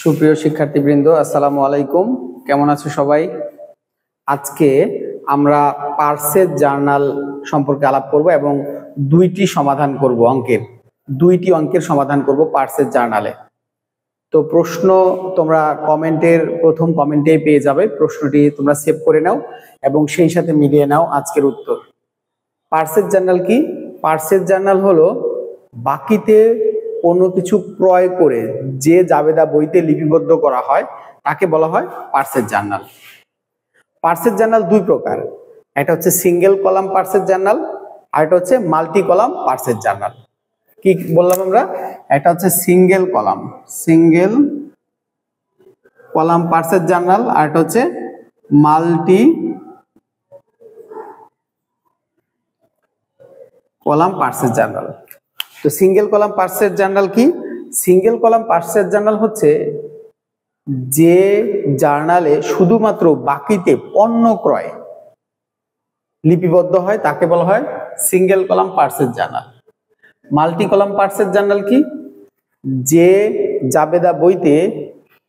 সুপ্রিয় শিক্ষার্থীবৃন্দ, আসসালামু আলাইকুম। কেমন আছো সবাই? আজকে আমরা পার্সেজ জার্নাল সম্পর্কে আলাপ করব এবং দুইটি অঙ্কের সমাধান করব পার্সেজ জার্নালে। তো প্রশ্ন তোমরা প্রথম কমেন্টেই পেয়ে যাবে। প্রশ্নটি তোমরা সেভ করে নাও এবং সেই সাথে মিলিয়ে নাও আজকের উত্তর। পার্সেজ জার্নাল কি? পার্সেজ জার্নাল হলো বাকিতে কোনো কিছু ক্রয় করে যে জাবেদা বইতে লিপিবদ্ধ করা হয় তাকে বলা হয় পার্সেজ জার্নাল। পার্সেজ জার্নাল দুই প্রকার, একটা হচ্ছে সিঙ্গেল কলাম পার্সেজ জার্নাল আর একটা হচ্ছে মাল্টি কলাম পার্সেজ জার্নাল। কি বললাম আমরা? একটা হচ্ছে সিঙ্গেল কলাম পার্সেজ জার্নাল আর একটা হচ্ছে মাল্টি কলাম পার্সেজ জার্নাল। তো সিঙ্গেল কলাম পার্সেজ জার্নাল কি? সিঙ্গেল কলাম পার্সেজ জার্নাল হচ্ছে যে জার্নালে শুধুমাত্র বাকিতে পণ্য ক্রয় লিপিবদ্ধ হয় তাকে বলা হয় single column purchase journal. Multi column purchase journal কি? যে জাবেদা বইতে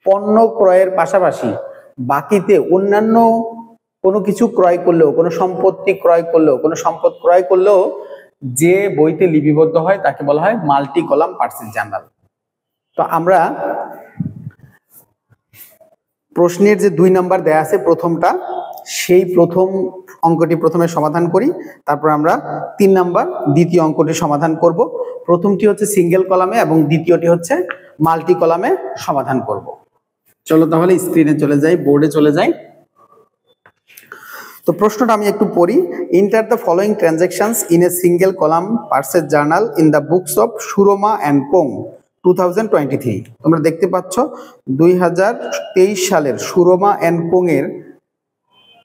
পণ্য ক্রয়ের পাশাপাশি বাকিতে অন্যান্য কোনো কিছু ক্রয় করলেও, কোনো সম্পত্তি ক্রয় করলেও, কোনো সম্পদ ক্রয় করলেও যে বইতে লিপিবদ্ধ হয় তাকে বলা হয় মাল্টি কলাম পার্সেজ জার্নাল। তো আমরা প্রশ্নের যে 2 নাম্বার দেয়া আছে প্রথমটা, সেই প্রথম অঙ্কটি প্রথমে সমাধান করি, তারপর আমরা 3 নাম্বার দ্বিতীয় অঙ্কটি সমাধান করব। প্রথমটি হচ্ছে সিঙ্গেল কলামে এবং দ্বিতীয়টি হচ্ছে মাল্টি কলামে সমাধান করব। চলো তাহলে স্ক্রিনে চলে যাই, বোর্ডে চলে যাই। তো প্রশ্নটা আমি একটু পড়ি। Enter the following transactions in a single column purchase journal in the books of Surma and co 2023। তোমরা দেখতে পাচ্ছ 2023 সালের সুরমা অ্যান্ড কোং এর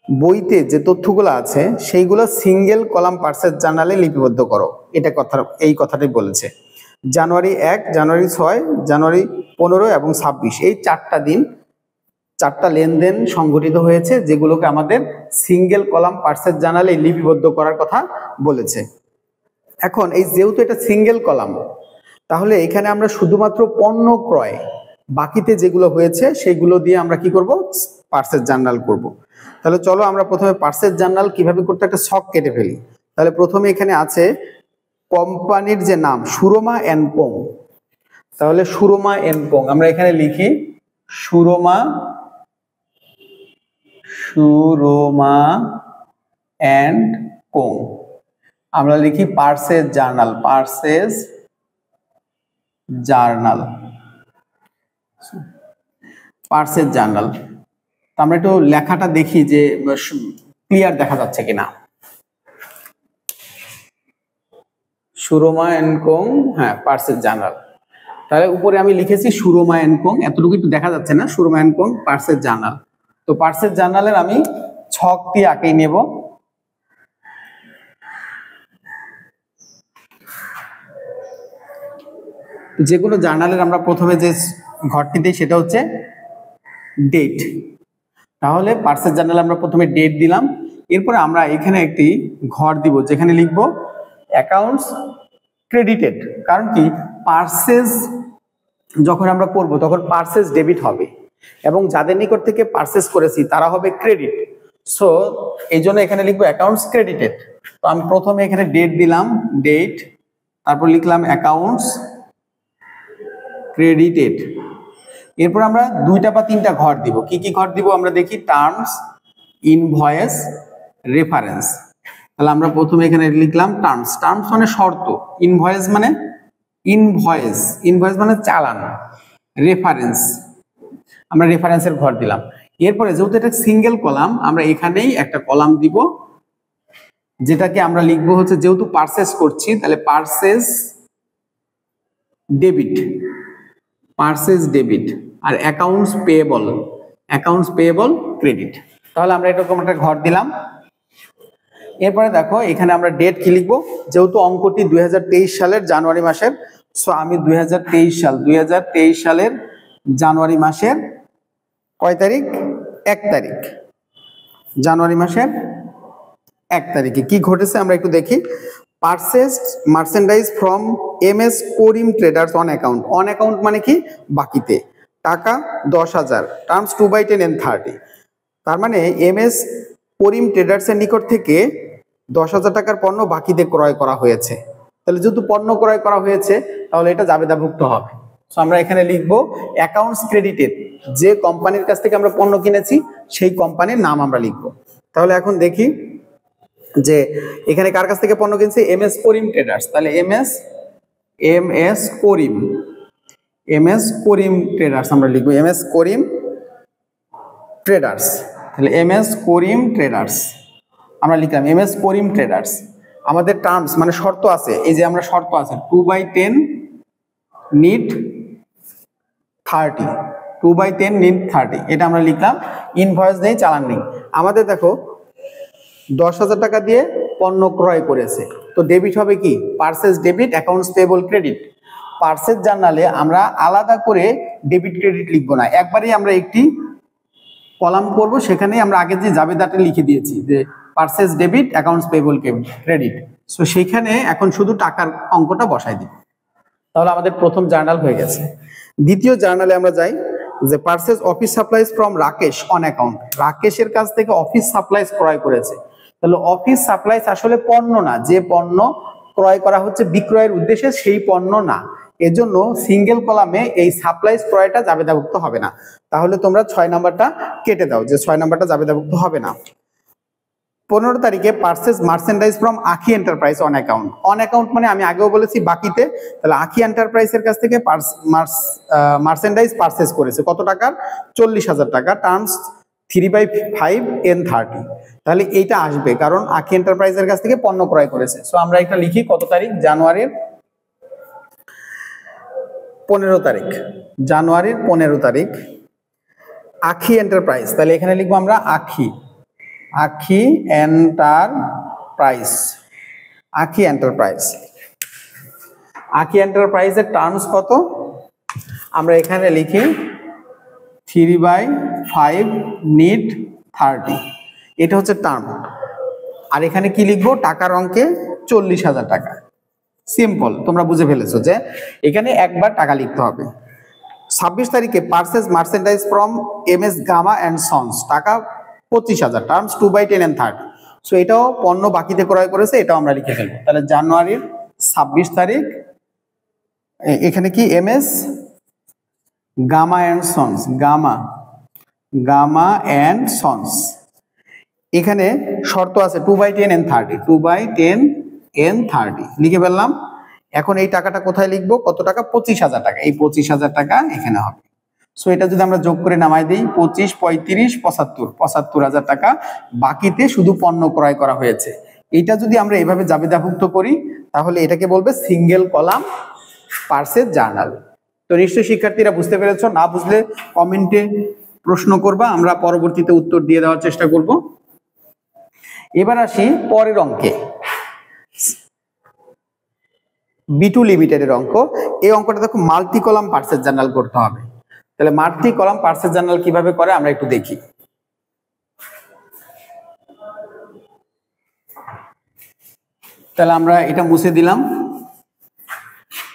বইতে যে তথ্যগুলো আছে সেইগুলো সিঙ্গেল কলাম পার্সেজ জার্নালে লিপিবদ্ধ করো। এই কথাটাই বলেছে। জানুয়ারি 1, জানুয়ারি 6, জানুয়ারি 15 এবং 26 এই 4টা দিন 4টা লেনদেন সংঘটিত হয়েছে, যেগুলোকে আমাদের সিঙ্গেল কলাম পার্সেজ জার্নালে লিপিবদ্ধ করার কথা বলেছে। এখন এই যেহেতু এটা সিঙ্গেল কলাম, তাহলে এখানে আমরা শুধুমাত্র পণ্য ক্রয়, বাকিতে যেগুলো হয়েছে সেগুলো দিয়ে আমরা কি করব? পার্সেজ জার্নাল করব। তাহলে চলো আমরা প্রথমে পার্সেজ জার্নাল কিভাবে করতে একটা ছক কেটে ফেলি। তাহলে প্রথমে এখানে আছে কোম্পানির যে নাম সুরমা অ্যান্ড কোং। তাহলে সুরমা অ্যান্ড কোং আমরা এখানে লিখি সুরমা অ্যান্ড কোং। আমরা লিখি পার্সেজ জার্নাল আমরা একটু লেখাটা দেখি যে ক্লিয়ার দেখা যাচ্ছে কিনা। সুরমা অ্যান্ড কোং, হ্যাঁ পার্সেজ জার্নাল। তাহলে উপরে আমি লিখেছি সুরমা অ্যান্ড কোং, এতটুকু একটু দেখা যাচ্ছে না, Surma and co purchase journal. তো পার্সেজ জার্নালের আমি ছকটি আঁকেই নেব। যে কোনো জার্নালের আমরা প্রথমে যে ঘরটি দিই সেটা হচ্ছে ডেট। তাহলে পার্সেজ জার্নালে আমরা প্রথমে ডেট দিলাম, এরপরে আমরা এখানে একটি ঘর দিব যেখানে লিখব অ্যাকাউন্টস ক্রেডিটেড। কারণ কি, পার্সেজ যখন আমরা করব তখন পার্সেজ ডেবিট হবে এবং যাদের নিকট থেকে পার্সেজ করেছি তারা হবে ক্রেডিট। সো এই জন্য এখানে লিখবো অ্যাকাউন্টস ক্রেডিটেড। তো আমি প্রথমে এখানে ডেট দিলাম, ডেট, তারপর লিখলাম অ্যাকাউন্টস ক্রেডিটেড। এরপর আমরা 2টা বা 3টা ঘর দিব। কি কি ঘর দিব আমরা দেখি। Terms, invoice, reference. তাহলে আমরা প্রথমে এখানে লিখলাম টার্মস মানে শর্ত, ইনভয়েস মানে চালান, রেফারেন্স আমরা রেফারেন্সের ঘর দিলাম। এরপরে যেহেতু এটা সিঙ্গেল কলাম, আমরা এখানেই একটা কলাম দিব যেটাকে আমরা লিখবো হচ্ছে, যেহেতু পার্সেস করছি তাহলে পার্সেস ডেবিট আর অ্যাকাউন্টস পেয়েবল ক্রেডিট। তাহলে আমরা এরকম একটা ঘর দিলাম। এরপরে দেখো এখানে আমরা ডেট কি লিখবো, যেহেতু অঙ্কটি 2023 সালের জানুয়ারি মাসের, সো আমি 2023 সালের জানুয়ারি মাসের কয় তারিখ? 1 তারিখ। জানুয়ারি মাসের 1 তারিখে কি ঘটেছে আমরা একটু দেখি। Purchased merchandise from MS Karim traders on account. On account মানে কি? বাকিতে। টাকা 10,000, টার্মস 2/10 and 30। তার মানে MS করিম ট্রেডার্সের নিকট থেকে 10,000 টাকার পণ্য বাকিতে ক্রয় করা হয়েছে। তাহলে যেহেতু পণ্য ক্রয় করা হয়েছে তাহলে এটা জাবেদাভুক্ত হবে। সো আমরা এখানে লিখবো অ্যাকাউন্টস ক্রেডিটেড, যে কোম্পানির কাছ থেকে আমরা পণ্য কিনেছি সেই কোম্পানির নাম আমরা লিখবো। তাহলে এখন দেখি যে এখানে কার কাছ থেকে পণ্য কিনছে, MS করিম ট্রেডার্স। তাহলে MS করিম ট্রেডার্স আমরা লিখবো, MS করিম ট্রেডার্স। তাহলে MS করিম ট্রেডার্স আমরা লিখলাম, MS করিম ট্রেডার্স। আমাদের টার্মস মানে শর্ত আছে, এই যে আমরা শর্ত আছে 2/10 নিট 30, 2/10 নিট 30, এটা আমরা লিখলাম। ইনভয়েস নেই, চালান নেই। আমাদের দেখো 10,000 টাকা দিয়ে পণ্য ক্রয় করেছে, তো ডেবিট হবে কি, purchase debit, accounts payable credit. Purchase জার্নালে আমরা আলাদা করে ডেবিট ক্রেডিট লিখবো না, একবারেই আমরা একটি কলাম করব, সেখানেই আমরা আগে যে জাবেদাটা লিখে দিয়েছি যে purchase debit, accounts payable credit. So সেখানে এখন শুধু টাকার অঙ্কটা বসাই দিই। তাহলে আমাদের প্রথম জার্নাল হয়ে গেছে। দ্বিতীয় জার্নালে আমরা যাই যে purchase office supplies from Rakesh on account. রাকেশের কাছ থেকে অফিস সাপ্লাইজ ক্রয় করেছে। তাহলে অফিস সাপ্লাইজ আসলে পণ্য না, যে পণ্য ক্রয় করা হচ্ছে বিক্রয়ের উদ্দেশ্যে সেই পণ্য না, এজন্য সিঙ্গেল কলামে এই সাপ্লাইজ ক্রয়টা জাবেদাভুক্ত হবে না। তাহলে তোমরা 6 নাম্বারটা কেটে দাও, যে 6 নাম্বারটা জাবেদাভুক্ত হবে না। 15 তারিখে পারচেজ মার্চেন্ডাইজ ফ্রম আখি enterprise on account. On account মানে আমি আগেও বলেছি বাকিতে, তাহলে আখি এন্টারপ্রাইজের কাছ থেকে মার্চেন্ডাইজ পারচেজ করেছে কত টাকার, 40,000 টাকা, টার্মস 3/5 and 30। তাহলে এইটা আসবে কারণ আখি এন্টারপ্রাইজের কাছ থেকে পণ্য ক্রয় করেছে। সো আমরা এটা লিখি কত তারিখ, জানুয়ারির 15 তারিখ, জানুয়ারির 15 তারিখ আখি এন্টারপ্রাইজ। তাহলে এখানে লিখবো আমরা আখি এন্টারপ্রাইজ, আখি এন্টারপ্রাইজের টার্মস কত, আমরা এখানে লিখি 3/5 নিট 30, এটা হচ্ছে টার্ম। আর এখানে কি লিখবো, টাকার অঙ্কে 40,000 টাকা। সিম্পল, তোমরা বুঝে ফেলেছো যে এখানে একবার টাকা লিখতে হবে। 26 তারিখে purchase merchandise from MS Gama and sons, টাকা 25,000, টার্মস 2/10 and 30। সো এটাও পণ্য বাকিতে ক্রয় করেছে, এটাও আমরা লিখে ফেলবো। তাহলে জানুয়ারির 26 তারিখ এখানে কি MS Gama and sons, Gama and sons, এখানে শর্ত আছে 2/10 and 30, 2/10 and 30 লিখে ফেললাম। এখন এই টাকাটা কোথায় লিখবো, কত টাকা, 25,000 টাকা। এই 25,000 টাকা এখানে হবে। সো এটা যদি আমরা যোগ করে নামাই দিই, 25, 35, 75, 75,000 টাকা বাকিতে শুধু পণ্য ক্রয় করা হয়েছে। এটা যদি আমরা এভাবে জাবেদাভুক্ত করি তাহলে এটাকে বলবে সিঙ্গেল কলাম পারচেজ জার্নাল। তো নিশ্চয়ই শিক্ষার্থীরা বুঝতে পেরেছো, না বুঝলে কমেন্টে প্রশ্ন করবা, আমরা পরবর্তীতে উত্তর দিয়ে দেওয়ার চেষ্টা করব। এবার আসি পরের অঙ্কে, B2 লিমিটেডের অঙ্ক। এই অঙ্কটা দেখো মাল্টি কলাম পারচেজ জার্নাল করতে হবে। তাহলে মাল্টি কলাম পারচেজ জার্নাল কিভাবে করে আমরা একটু দেখি। তাহলে আমরা এটা মুছে দিলাম।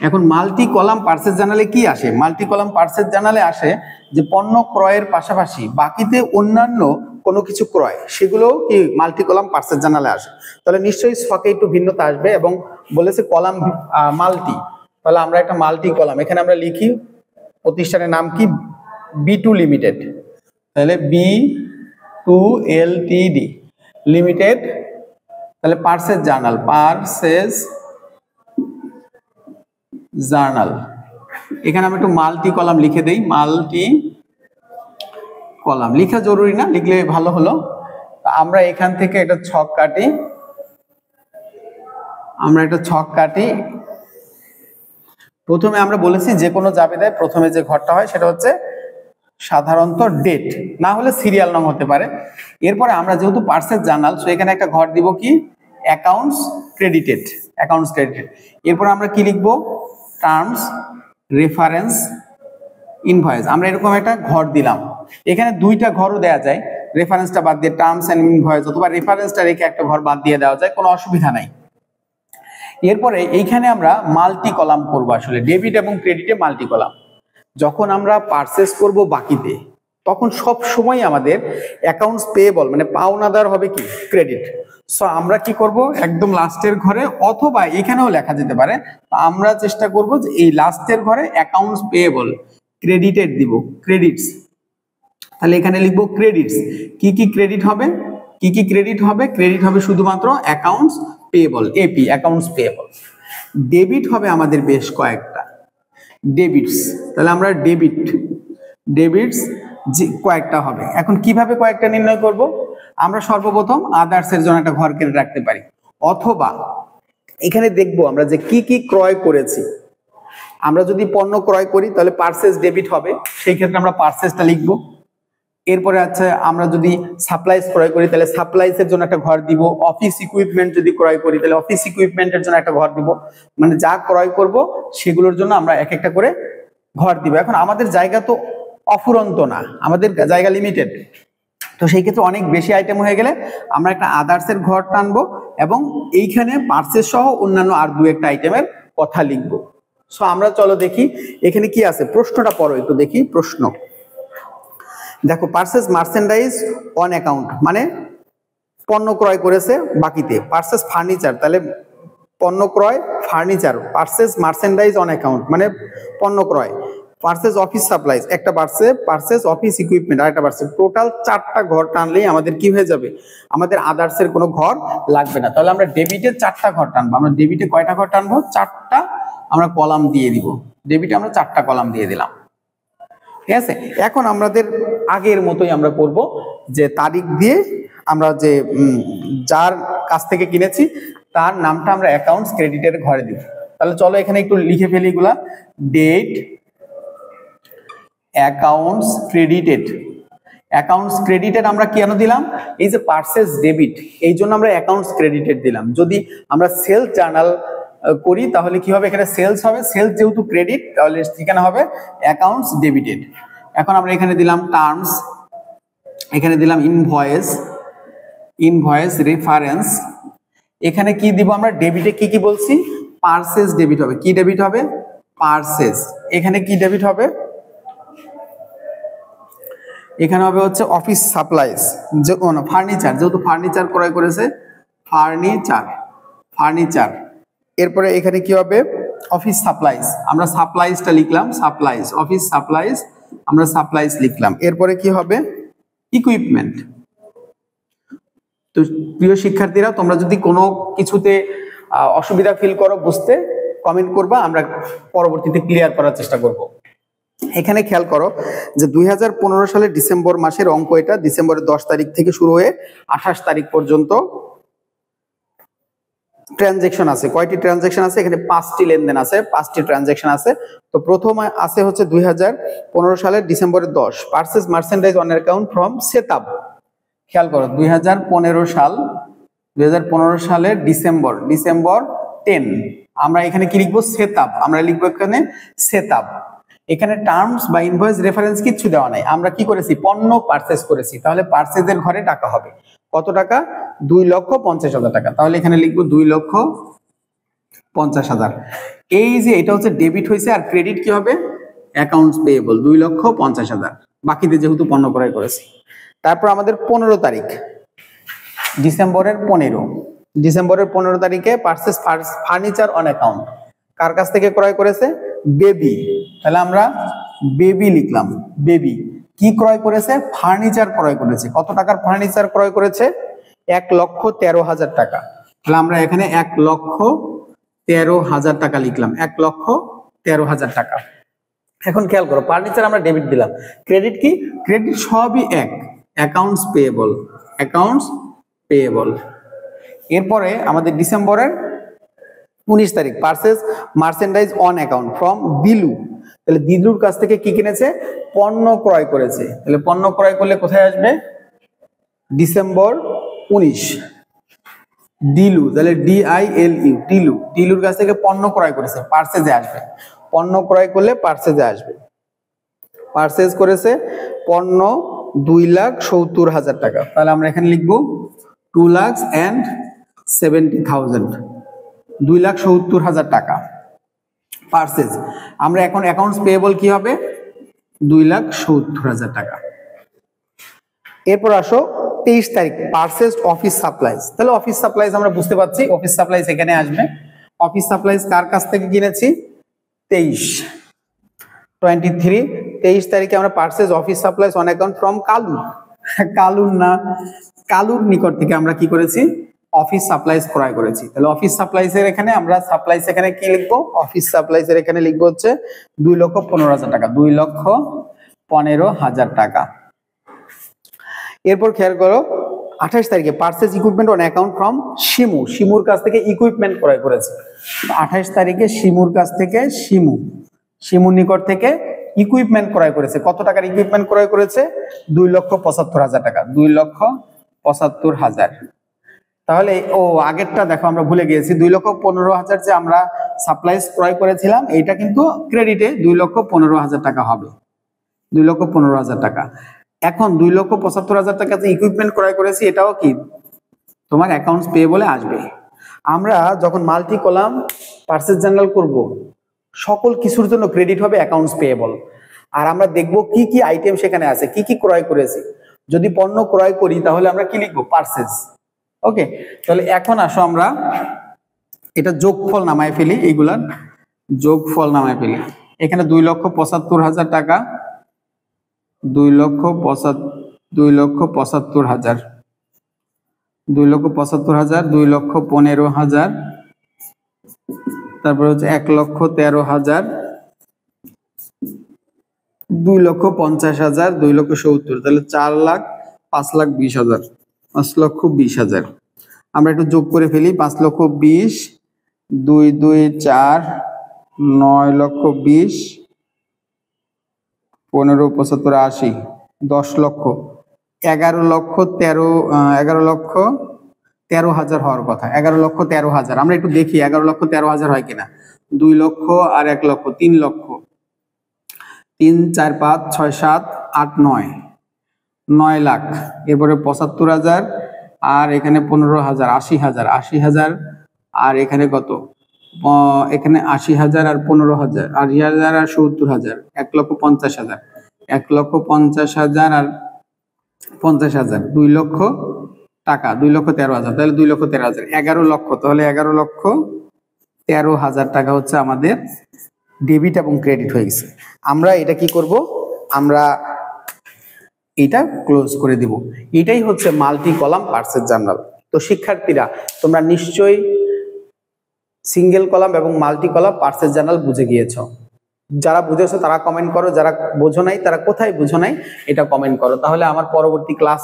এখন মাল্টি কলাম পারচেজ জার্নালে কি আসে, মাল্টি কলাম পারচেজ জার্নালে আসে যে পণ্য ক্রয়ের পাশাপাশি বাকিতে অন্যান্য কোনো কিছু ক্রয়, সেগুলো কি মাল্টি কলাম পারচেজ জার্নালে আসে। তাহলে নিশ্চয়ই ছকে একটু ভিন্নতা আসবে এবং বলেছে কলাম মাল্টি। তাহলে আমরা একটা মাল্টি কলাম এখানে আমরা লিখি, প্রতিষ্ঠানের নাম কি, B2 লিমিটেড। তাহলে B2 LTD লিমিটেড, তাহলে পারচেজ জার্নাল, পারচেজ জার্নাল, এখানে আমরা একটু মাল্টি কলাম লিখে দেই, মাল্টি কলাম লেখা জরুরি না, লিখলে ভালো হলো। আমরা এখান থেকে একটা ছক কাটি, প্রথমে আমরা বলেছি যে কোনো জাবেদায় প্রথমে যে ঘরটা হয় সেটা হচ্ছে সাধারণত ডেট, না হলে সিরিয়াল নং হতে পারে। এরপরে আমরা যেহেতু পারচেজ জার্নাল, সো এখানে একটা ঘর দিব কি, অ্যাকাউন্টস ক্রেডিটেড, এরপর আমরা কি লিখবো, টার্মস, রেফারেন্স, ইনভয়েস। আমরা এরকম একটা ঘর দিলাম। এখানে দুইটা ঘরও দেওয়া যায়, রেফারেন্সটা বাদ দিয়ে টার্মস এন্ড ইনভয়েস, অথবা রেফারেন্সটা রেখে একটা ঘর বাদ দিয়ে দেওয়া যায়, কোনো অসুবিধা নাই। এরপরে এইখানে আমরা মাল্টি কলাম করবো, আসলে ডেবিট এবং ক্রেডিটে মাল্টি কলাম। যখন আমরা পারচেস করব বাকিতে, তখন সব সময় আমাদের অ্যাকাউন্টস পেয়েবল মানে পাওনাদার হবে কি ক্রেডিট। সো আমরা কি করব, একদম লাস্টের ঘরে অথবা এখানেও লেখা যেতে পারে, আমরা চেষ্টা করব যে এই লাস্টের ঘরে অ্যাকাউন্টস পেয়েবল ক্রেডিটেড দিব, ক্রেডিটস। তাহলে এখানে লিখবো ক্রেডিটস। কি কি ক্রেডিট হবে, কি কি ক্রেডিট হবে? ক্রেডিট হবে শুধুমাত্র accounts payable, AP accounts payable. Debit হবে আমাদের বেশ কয়েকটা ডেবিটস, তাহলে আমরা ডেবিটস কয়েকটা হবে। এখন কিভাবে কয়েকটা নির্ণয় করব? আমরা সর্বপ্রথম আদার্স এর জন্য একটা ঘর কেটে রাখতে পারি, অথবা এখানে দেখবো আমরা যে কি কি ক্রয় করেছি। আমরা যদি পণ্য ক্রয় করি তাহলে পারচেজ ডেবিট হবে, সেই ক্ষেত্রে আমরা পারচেজটা লিখবো। এরপরে আছে আমরা যদি সাপ্লাইজ ক্রয় করি তাহলে সাপ্লাইজের জন্য একটা ঘর দিব। অফিস ইকুইপমেন্ট যদি ক্রয় করি তাহলে অফিস ইকুইপমেন্টের জন্য একটা ঘর দিব। মানে যা ক্রয় করব সেগুলোর জন্য আমরা এক একটা করে ঘর দিব। এখন আমাদের জায়গা তো অফুরন্ত না, আমাদের জায়গা লিমিটেড, তো সেই ক্ষেত্রে অনেক বেশি আইটেম হয়ে গেলে আমরা একটা আদার্সের ঘর টানবো এবং এইখানে পারচেজ সহ অন্যান্য আর দু একটা আইটেমের কথা লিখবো। সো আমরা চলো দেখি এখানে কি আছে, প্রশ্নটা পড়ো একটু দেখি। প্রশ্ন দেখো, পারচেজ মার্চেন্ডাইজ অন অ্যাকাউন্ট মানে পণ্য ক্রয় করেছে বাকিতে। পারচেজ ফার্নিচার, তাহলে পণ্য ক্রয় furniture. Purchase merchandise on account মানে পণ্য ক্রয়। পারচেজ অফিস সাপ্লাইজ একটা বাড়ছে, পারচেজ অফিস ইকুইপমেন্ট আরেকটা বাড়ছে। টোটাল 4টা ঘর টানলেই আমাদের কি হয়ে যাবে, আমাদের আদার্সের কোনো ঘর লাগবে না। তাহলে আমরা ডেবিটে 4টা ঘর টানবো। আমরা ডেবিটে কয়টা ঘর টানবো? 4টা আমরা কলাম দিয়ে দিব। ডেবিটে আমরা 4টা কলাম দিয়ে দিলাম, ঠিক আছে। এখন আমাদের আগের মতোই আমরা করব যে তারিখ দিয়ে আমরা যে যার কাছ থেকে কিনেছি তার নামটা আমরা অ্যাকাউন্টস ক্রেডিটের ঘরে দিব। তাহলে চলো এখানে একটু লিখে ফেলি এগুলা। Date accounts credited. Accounts credited আমরা কেন দিলাম? এই যে পারচেজ ডেবিট, এই জন্য আমরা অ্যাকাউন্টস ক্রেডিটেড দিলাম। যদি আমরা সেলস জার্নাল করি তাহলে কি হবে, এখানে সেলস হবে, সেলস যেহেতু ক্রেডিট তাহলে সেখানে হবে অ্যাকাউন্টস ডেবিটেড। এখন আমরা এখানে দিলাম টার্মস, এখানে দিলাম ইনভয়েস রেফারেন্স। এখানে কি দিব আমরা? ডেবিটে কি কি বলছি? পারচেজ ডেবিট হবে। কি ডেবিট হবে? পারচেজ। এখানে কি ডেবিট হবে? এখানে হবে হচ্ছে অফিস সাপ্লাইজ, যে ফার্নিচার, যেহেতু ফার্নিচার ক্রয় করেছে ফার্নিচার। এরপরে এখানে কি হবে? অফিস সাপ্লাইজ, আমরা সাপ্লাইজটা লিখলাম, সাপ্লাইজ অফিস সাপ্লাইজ আমরা সাপ্লাইজ লিখলাম। এরপরে কি হবে? ইকুইপমেন্ট। তো প্রিয় শিক্ষার্থীরা, তোমরা যদি কোনো কিছুতে অসুবিধা ফিল করো বুঝতে, কমেন্ট করবা, আমরা পরবর্তীতে ক্লিয়ার করার চেষ্টা করব। এখানে খেয়াল করো যে 2015 সালের ডিসেম্বর মাসের অঙ্ক এটা। ডিসেম্বরের 10 তারিখ থেকে শুরু হয়ে 28 তারিখ পর্যন্ত ট্রানজেকশন আছে। কয়টি ট্রানজেকশন আছে? এখানে 5টি লেনদেন আছে, 5টি ট্রানজেকশন আছে। তো প্রথম আছে হচ্ছে 2015 সালের ডিসেম্বরের 10, purchase merchandise on account from Setab. খেয়াল করো 2015 সালের ডিসেম্বর 10 আমরা এখানে কি লিখবো? সেতাব। আমরা লিখবো এখানে সেতাব। এখানে টার্মস বা ইনভয়েস রেফারেন্স কিছু দেওয়া নাই। আমরা কি করেছি? পণ্য পারচেজ করেছি, তাহলে পারচেজের ঘরে টাকা হবে কত টাকা? 2,50,000 টাকা। তাহলে এখানে লিখবো 2,50,000। এই যে এটা হচ্ছে ডেবিট হয়েছে, আর ক্রেডিট কি হবে? অ্যাকাউন্টস পেয়েবল 2,50,000, বাকিতে যেহেতু পণ্য ক্রয় করেছি। তারপর আমাদের 15 তারিখ, ডিসেম্বরের 15 তারিখে পারচেজ ফার্নিচার অন অ্যাকাউন্ট। কার কাছ থেকে ক্রয় করেছে? বেবি। তাহলে আমরা বেবি লিখলাম। বেবি কি ক্রয় করেছে? ফার্নিচার ক্রয় করেছে। কত টাকার ফার্নিচার ক্রয় করেছে? 1,13,000 টাকা। তাহলে আমরা এখানে 1,13,000 টাকা লিখলাম, 1,13,000 টাকা। এখন খেয়াল করো, ফার্নিচার আমরা ডেবিট দিলাম, ক্রেডিট কি? ক্রেডিট সবই এক, অ্যাকাউন্টস পেয়েবল। এরপরে আমাদের ডিসেম্বরের 19 তারিখ, purchase merchandise on account from দিলু। তাহলে দিলুর কাছ থেকে কি কিনেছে? পণ্য ক্রয় করেছে। তাহলে পণ্য ক্রয় করলে কোথায় আসবে? ডিসেম্বর 19 দিলু, তাহলে DILU, দিলুর কাছ থেকে পণ্য ক্রয় করেছে, পারচেজে আসবে। পণ্য ক্রয় করলে পারচেজে আসবে। পারচেজ করেছে পণ্য 2,70,000 টাকা। তাহলে আমরা এখানে লিখবো 2,70,000, 2,70,000 টাকা পারচেজ। আমরা এখন অ্যাকাউন্টস পেয়েবল কি হবে? 2,70,000 টাকা। এরপর আসো 23 তারিখ পারচেজ অফিস সাপ্লাইজ। তাহলে অফিস সাপ্লাইজ আমরা বুঝতে পারছি, অফিস সাপ্লাইজ এখানে আসবে। অফিস সাপ্লাইজ কার কাছ থেকে কিনেছি? 23 তারিখে আমরা purchase office supplies on account from Kalu. কালুর নিকট থেকে আমরা কি করেছি? অফিস সাপ্লাইজ ক্রয় করেছি। তাহলে অফিস সাপ্লাইজের এখানে আমরা সাপ্লাইজ এখানে কি লিখবো? অফিস সাপ্লাইজের এখানে লিখবো হচ্ছে 2,15,000 টাকা, 2,15,000 টাকা। এরপর খেয়াল করো 28 তারিখে purchase equipment on account from Shimu. শিমুর কাছ থেকে ইকুইপমেন্ট ক্রয় করেছে। 28 তারিখে শিমুর কাছ থেকে শিমুর নিকট থেকে ইকুইপমেন্ট ক্রয় করেছে। কত টাকার ইকুইপমেন্ট ক্রয় করেছে? 2,75,000 টাকা, 2,75,000। তাহলে আগেরটা দেখো আমরা ভুলে গিয়েছি, 2,15,000 যে আমরা সাপ্লাইজ ক্রয় করেছিলাম এইটা কিন্তু ক্রেডিটে 2,15,000 টাকা হবে, 2,15,000 টাকা। এখন 2,75,000 টাকা যে ইকুইপমেন্ট ক্রয় করেছি এটাও কি তোমার অ্যাকাউন্টস পেয়েবলে আসবে। আমরা যখন মাল্টি কলাম পারচেজ জার্নাল করব সকল কিছুর জন্য ক্রেডিট হবে অ্যাকাউন্টস পেয়েবল। আর আমরা দেখব কি কি আইটেম সেখানে আছে, কি কি ক্রয় করেছি। যদি পণ্য ক্রয় করি তাহলে আমরা কি লিখবো? পারচেজ। ওকে, তাহলে এখন আসো আমরা এটা যোগফল নামায় ফেলি, এইগুলার যোগফল নামায় ফেলি। এখানে 2,75,000 টাকা, 2,75,000, 2,15,000, তারপরে হচ্ছে 1,13,000, 2,50,000, 2,70,000, তাহলে 4,00,000, 5,20,000, 5,20,000। আমরা একটু যোগ করে ফেলি। 5,20,000, 2 2 4, 9,20,000, 15 75 80, 10 লক্ষ, 11,13,000 হওয়ার কথা, 11,13,000। আমরা একটু দেখি 11,13,000 হয় কিনা। 2 লক্ষ আর 1 লক্ষ, 3 লক্ষ, 3 4 5 6 7 8 9, 9 লাখ। এরপরে 75,000 আর এখানে 15,000, 80,000, 80,000 আর এখানে কত? এখানে 80,000 আর 15,000, 80,000 আর 70,000, 1,50,000, 1,50,000 আর 50,000, 2 লক্ষ টাকা, 2,13,000। তাহলে 2,13,000, 11 লক্ষ। তাহলে 11,13,000 টাকা হচ্ছে আমাদের ডেবিট এবং ক্রেডিট হয়ে গেছে। আমরা এটা কি করব? আমরা এটা ক্লোজ করে দিব। এটাই হচ্ছে মাল্টি কলাম পারচেজ জার্নাল। তো শিক্ষার্থীরা তোমরা নিশ্চয়ই সিঙ্গেল কলাম এবং মাল্টি কলাম পারচেজ জার্নাল বুঝে গিয়েছো। যারা বুঝেছো তারা কমেন্ট করো, যারা বোঝো নাই তারা কোথায় বুঝো নাই এটা কমেন্ট করো, তাহলে আমার পরবর্তী ক্লাস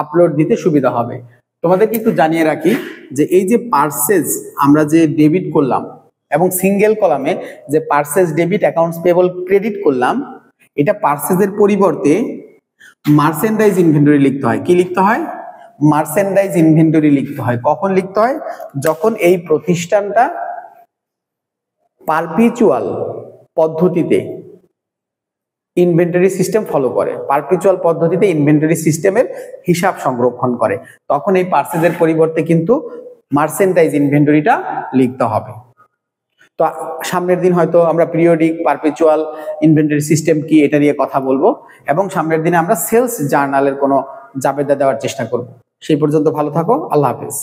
আপলোড দিতে সুবিধা হবে। তোমাদেরকে একটু জানিয়ে রাখি যে এই যে পারচেজ আমরা যে ডেবিট করলাম এবং সিঙ্গেল কলামে যে purchase debit accounts payable credit করলাম, এটা পারচেজের পরিবর্তে মার্চেন্ডাইজ ইনভেন্টরি লিখতে হয়। কি লিখতে হয়? মার্চেন্ডাইজ ইনভেন্টরি লিখতে হয়। কখন লিখতে হয়? যখন এই প্রতিষ্ঠানটা পারপিচুয়াল পদ্ধতিতে ইনভেন্টরি সিস্টেম ফলো করে, পারপিচুয়াল পদ্ধতিতে ইনভেন্টরি সিস্টেমের হিসাব সংরক্ষণ করে, তখন এই পারচেজের পরিবর্তে কিন্তু মার্চেন্ডাইজ ইনভেন্টরিটা লিখতে হবে। তো সামনের দিন হয়তো আমরা পিরিয়ডিক পারপিচুয়াল ইনভেন্টরি সিস্টেম কি এটা নিয়ে কথা বলবো, এবং সামনের দিনে আমরা সেলস জার্নালের কোনো জাবেদা দেওয়ার চেষ্টা করব। সেই পর্যন্ত ভালো থাকো, আল্লাহ হাফেজ।